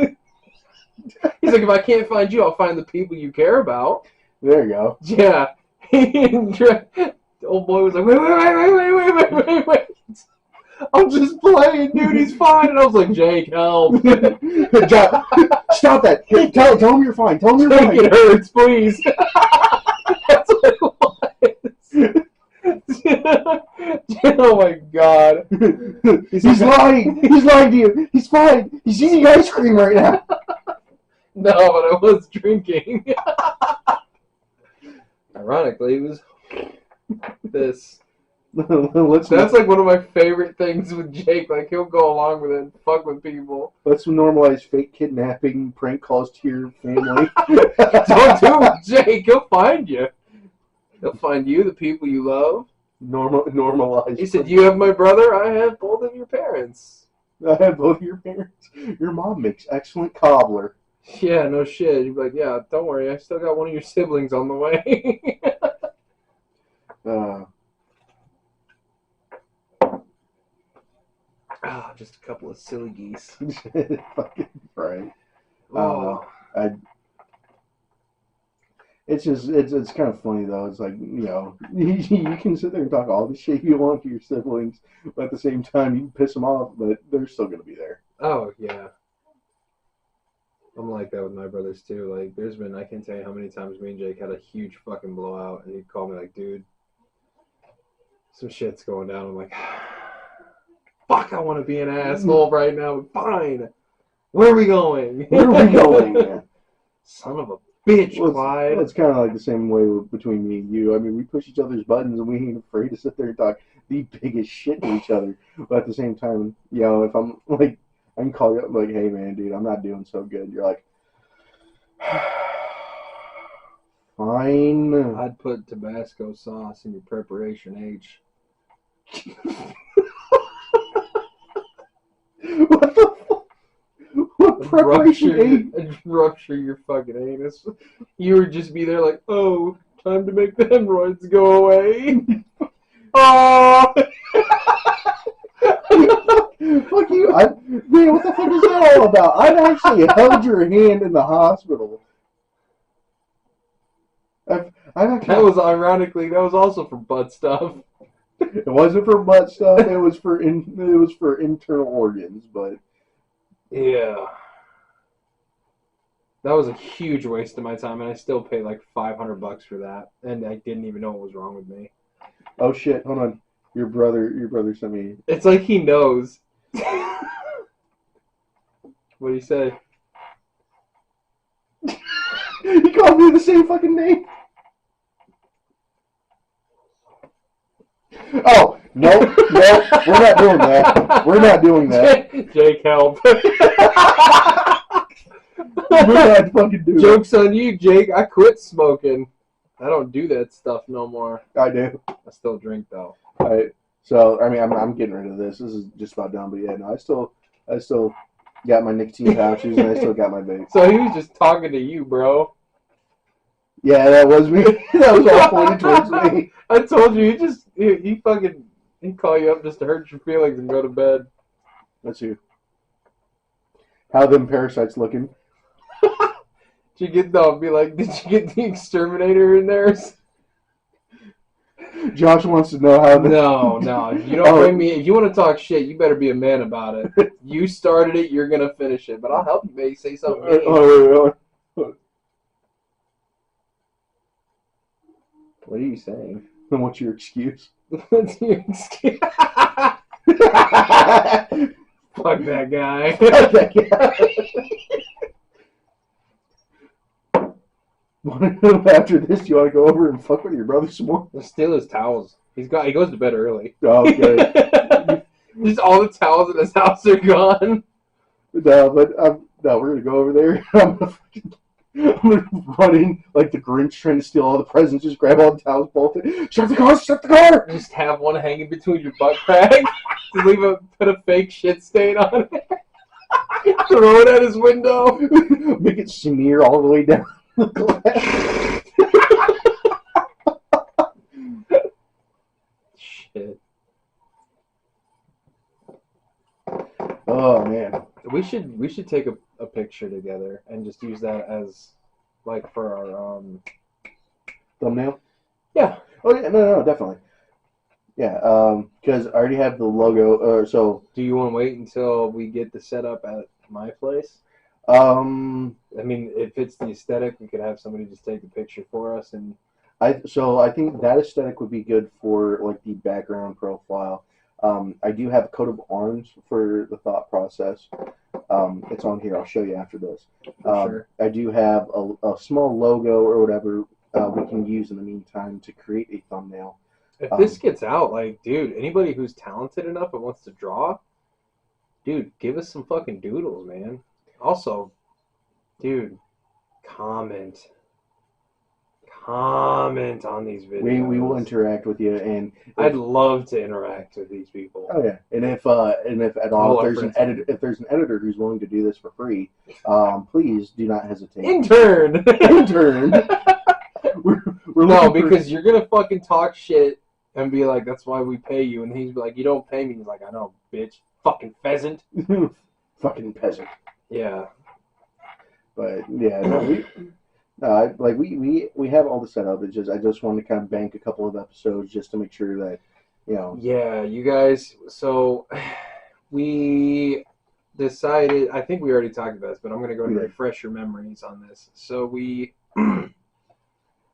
He's like, if I can't find you, I'll find the people you care about. There you go. Yeah. The old boy was like, wait. I'm just playing, dude. He's fine. And I was like, Jake, help. Stop that! Tell him you're fine. Tell him you're Jake, fine. it hurts, please. That's what it was. Oh my god. He's lying. He's lying to you. He's fine. He's eating ice cream right now. No, but I was drinking. Ironically, it was this. That's like one of my favorite things with Jake. Like, he'll go along with it and fuck with people. Let's normalize fake kidnapping, prank calls to your family. Don't do it with Jake. He'll find you. He'll find you, the people you love. Normalize. He said, "You have my brother. I have both of your parents." I have both your parents. Your mom makes excellent cobbler. Yeah, no shit. You'd be like, "Yeah, don't worry. I still got one of your siblings on the way." Just a couple of silly geese. Fucking right. Oh. It's kind of funny though. It's like, you know, you can sit there and talk all the shit you want to your siblings, but at the same time you can piss them off, but they're still gonna be there. Oh yeah. I'm like that with my brothers too. Like, there's been, I can't tell you how many times me and Jake had a huge fucking blowout, and he'd call me like, "Dude, some shit's going down." I'm like, fuck, I want to be an asshole right now. Fine. Where are we going? Where are we going? Yeah. Son of a bitch, Clyde. It's kind of like the same way between me and you. I mean, we push each other's buttons and we ain't afraid to sit there and talk the biggest shit to each other. But at the same time, you know, if I'm like, I can call you up like, "Hey man, dude, I'm not doing so good." You're like, fine. I'd put Tabasco sauce in your preparation H. What the fuck? What preparation? Rupture your fucking anus. You would just be there like, "Oh, time to make the hemorrhoids go away." Oh! Fuck you. Man, what the fuck is that all about? I've actually held your hand in the hospital. I've actually... That was also for butt stuff. It wasn't for butt stuff. It was for internal organs, but yeah, that was a huge waste of my time, and I still paid like $500 for that, and I didn't even know what was wrong with me. Oh shit! Hold on, your brother sent me. It's like he knows. What'd he say? He called me the same fucking name. Oh, no, we're not doing that. We're not doing that. Jake, help. We're not fucking doing Joke's on you, Jake. I quit smoking. I don't do that stuff no more. I do. I still drink, though. Alright, so, I mean, I'm getting rid of this. This is just about done, but yeah, no, I still got my nicotine pouches and I still got my vape. So he was just talking to you, bro. Yeah, that was me. That was all pointed towards me. I told you, he call you up just to hurt your feelings and go to bed. That's you. How them parasites looking? Did you get did you get the exterminator in there? Josh wants to know how. No. You don't bring me. If you want to talk shit, you better be a man about it. You started it, you're gonna finish it. But I'll help you, maybe say something. Wait. What are you saying? Then what's your excuse? What's your excuse? Fuck that guy. After this, you want to go over and fuck with your brother some more? Let's steal his towels. He goes to bed early. Oh, okay. Just all the towels in his house are gone. No, but we're gonna go over there. I'm gonna run in like the Grinch trying to steal all the presents. Just grab all the towels, bolt it. Shut the car! Just have one hanging between your butt crack. To put a fake shit stain on it. Throw it at his window. Make it smear all the way down the glass. Shit. Oh man. We should take a picture together and just use that as like for our Thumbnail? Yeah. Oh yeah, no, definitely. Yeah, because I already have the logo. So do you want to wait until we get the setup at my place? I mean, it fits the aesthetic. We could have somebody just take the picture for us, and I think that aesthetic would be good for like the background profile. I do have a coat of arms for the thought process. It's on here. I'll show you after this. for sure. I do have a small logo or whatever we can use in the meantime to create a thumbnail. If this gets out, like, dude, anybody who's talented enough and wants to draw, dude, give us some fucking doodles, man. Also, dude, comment on these videos. We will interact with you, and I'd love to interact with these people. oh yeah, and if at all if there's an editor who's willing to do this for free, please do not hesitate. Intern. We're No, looking for- because you're gonna fucking talk shit and be like, "That's why we pay you," and he's like, "You don't pay me." He's like, "I know, bitch, fucking pheasant." fucking peasant. Yeah. But yeah, no, we have all the setup. It's just I just want to kind of bank a couple of episodes just to make sure that Yeah, you guys. So we decided. I think we already talked about this, but I'm gonna go and Yeah. refresh your memories on this. So we,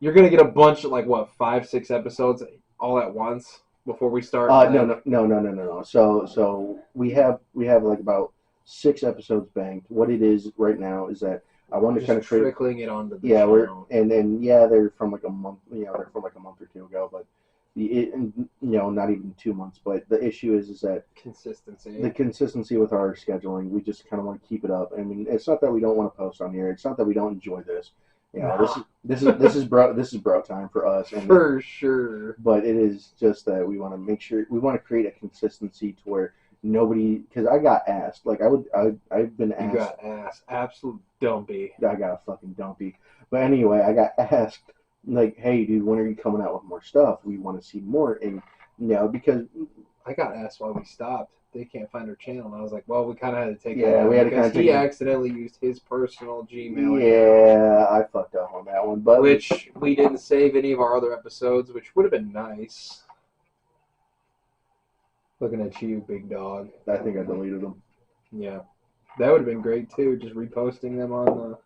you're gonna get a bunch of 5-6 episodes all at once before we start. No. So we have like about 6 episodes banked. What it is right now is that I want to Just kind of create. trickling it onto the Yeah, channel. they're from like a month. They're from like a month or two ago, but not even 2 months. But the issue is that Consistency. the consistency with our scheduling, we just kind of want to keep it up. I mean, it's not that we don't want to post on here. It's not that we don't enjoy this. This is bro time for us. And, For sure. but it is just that we want to make sure we want to create a consistency to where nobody, because I got asked, like I've been asked. You got ass. Absolute dumpy. I got a fucking dumpy. But anyway, I got asked, like, hey, dude, when are you coming out with more stuff? We want to see more. And, because... I got asked why we stopped. They can't find our channel. And I was like, well, we kind of had to take Yeah, that out we had to because kinda he take it. accidentally used his personal Gmail, Yeah, I fucked up on that one. But which we didn't save any of our other episodes, which would have been nice. Looking at you, big dog. I think I deleted them. Yeah. That would have been great, too, just reposting them on the...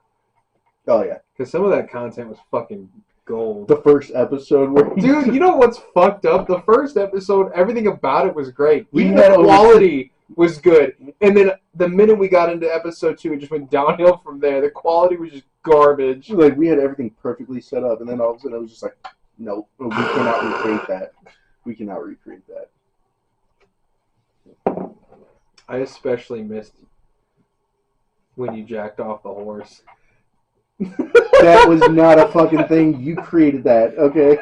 Oh, yeah. Because some of that content was fucking gold. The first episode where... Dude, you know what's fucked up? The first episode, everything about it was great. We Even had the over- quality was good. And then the minute we got into episode 2, it just went downhill from there. The quality was just garbage. Like, we had everything perfectly set up, and then all of a sudden it was just like, nope, we cannot recreate that. We cannot recreate that. I especially missed when you jacked off the horse. That was not a fucking thing. You created that, okay?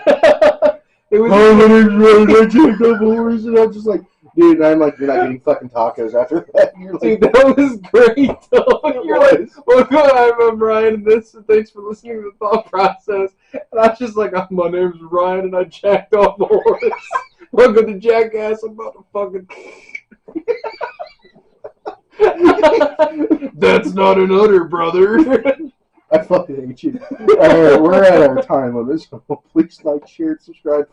It was Oh, my name's Ryan, I jacked up a horse, and I'm just like, dude, and I'm like, you're not getting fucking tacos after that. You're like, dude, that was great though. You're like, welcome, I'm Ryan, and thanks for listening to the thought process. And I was just like, my name's Ryan, and I jacked off the horse. Welcome to Jackass. I'm about to fucking. That's not an udder, brother. I fucking hate you. Alright, we're at our time limit, so please like, share, subscribe.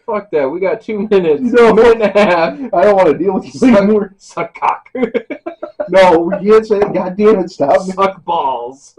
Fuck that. We got 2 minutes. No. A minute and a half. I don't want to deal with you anymore. Suck cock. No, we can't say it. God damn it, stop. Suck balls.